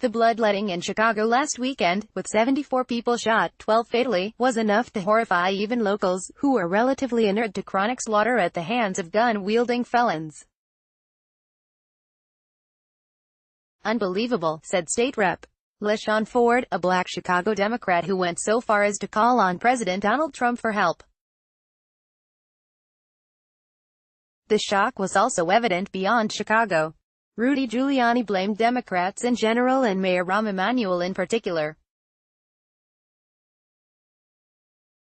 The bloodletting in Chicago last weekend, with 74 people shot, 12 fatally, was enough to horrify even locals, who were relatively inured to chronic slaughter at the hands of gun-wielding felons. "Unbelievable," said State Rep. LaShawn Ford, a black Chicago Democrat who went so far as to call on President Donald Trump for help. The shock was also evident beyond Chicago. Rudy Giuliani blamed Democrats in general and Mayor Rahm Emanuel in particular.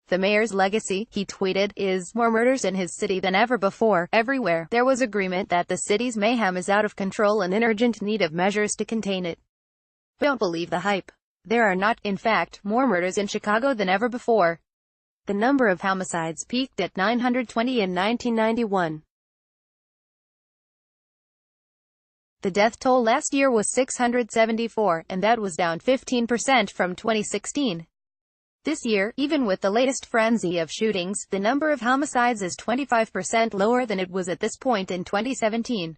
"The mayor's legacy," he tweeted, "is more murders in his city than ever before. Everywhere there was agreement that the city's mayhem is out of control and in urgent need of measures to contain it. Don't believe the hype. There are not, in fact, more murders in Chicago than ever before." The number of homicides peaked at 920 in 1991. The death toll last year was 674, and that was down 15% from 2016. This year, even with the latest frenzy of shootings, the number of homicides is 25% lower than it was at this point in 2017.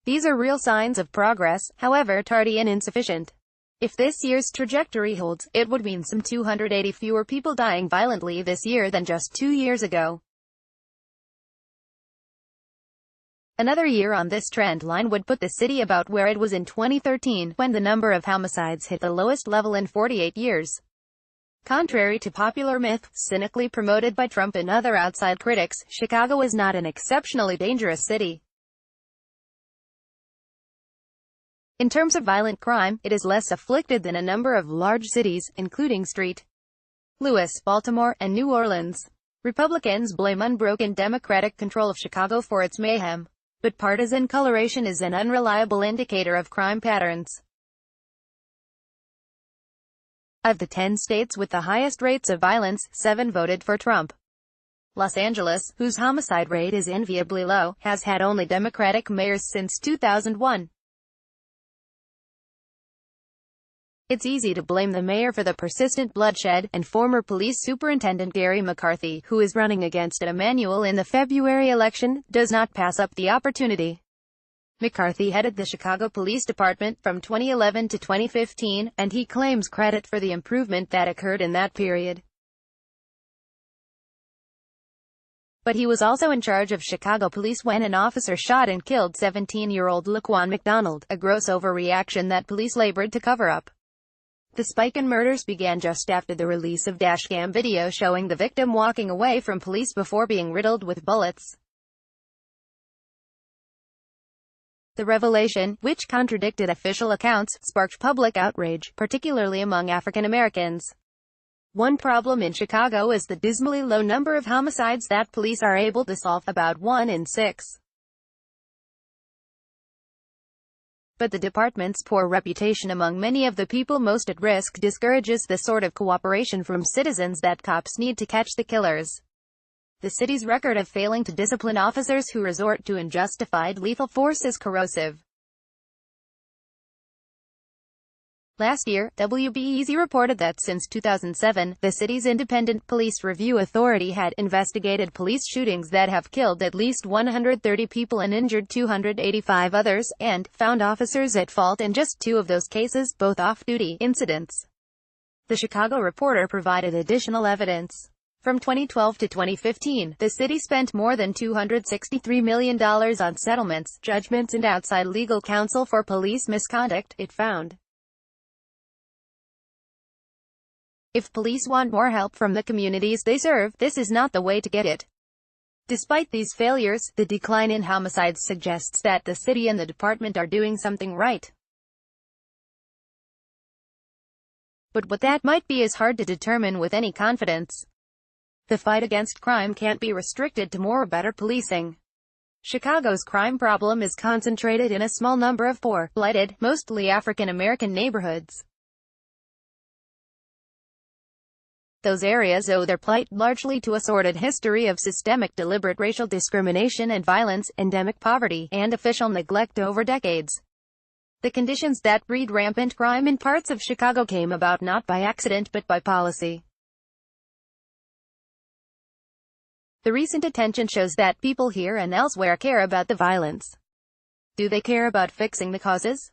These are real signs of progress, however tardy and insufficient. If this year's trajectory holds, it would mean some 280 fewer people dying violently this year than just 2 years ago. Another year on this trend line would put the city about where it was in 2013, when the number of homicides hit the lowest level in 48 years. Contrary to popular myth, cynically promoted by Trump and other outside critics, Chicago is not an exceptionally dangerous city. In terms of violent crime, it is less afflicted than a number of large cities, including St. Louis, Baltimore, and New Orleans. Republicans blame unbroken Democratic control of Chicago for its mayhem. But partisan coloration is an unreliable indicator of crime patterns. Of the 10 states with the highest rates of violence, 7 voted for Trump. Los Angeles, whose homicide rate is enviably low, has had only Democratic mayors since 2001. It's easy to blame the mayor for the persistent bloodshed, and former police superintendent Gary McCarthy, who is running against Emanuel in the February election, does not pass up the opportunity. McCarthy headed the Chicago Police Department from 2011 to 2015, and he claims credit for the improvement that occurred in that period. But he was also in charge of Chicago police when an officer shot and killed 17-year-old Laquan McDonald, a gross overreaction that police labored to cover up. The spike in murders began just after the release of dashcam video showing the victim walking away from police before being riddled with bullets. The revelation, which contradicted official accounts, sparked public outrage, particularly among African Americans. One problem in Chicago is the dismally low number of homicides that police are able to solve, about 1 in 6. But the department's poor reputation among many of the people most at risk discourages the sort of cooperation from citizens that cops need to catch the killers. The city's record of failing to discipline officers who resort to unjustified lethal force is corrosive. Last year, WBEZ reported that since 2007, the city's Independent Police Review Authority had investigated police shootings that have killed at least 130 people and injured 285 others, and found officers at fault in just 2 of those cases, both off-duty incidents. The Chicago Reporter provided additional evidence. From 2012 to 2015, the city spent more than $263 million on settlements, judgments and outside legal counsel for police misconduct, it found. If police want more help from the communities they serve, this is not the way to get it. Despite these failures, the decline in homicides suggests that the city and the department are doing something right. But what that might be is hard to determine with any confidence. The fight against crime can't be restricted to more or better policing. Chicago's crime problem is concentrated in a small number of poor, blighted, mostly African American neighborhoods. Those areas owe their plight largely to a sordid history of systemic deliberate racial discrimination and violence, endemic poverty, and official neglect over decades. The conditions that breed rampant crime in parts of Chicago came about not by accident but by policy. The recent attention shows that people here and elsewhere care about the violence. Do they care about fixing the causes?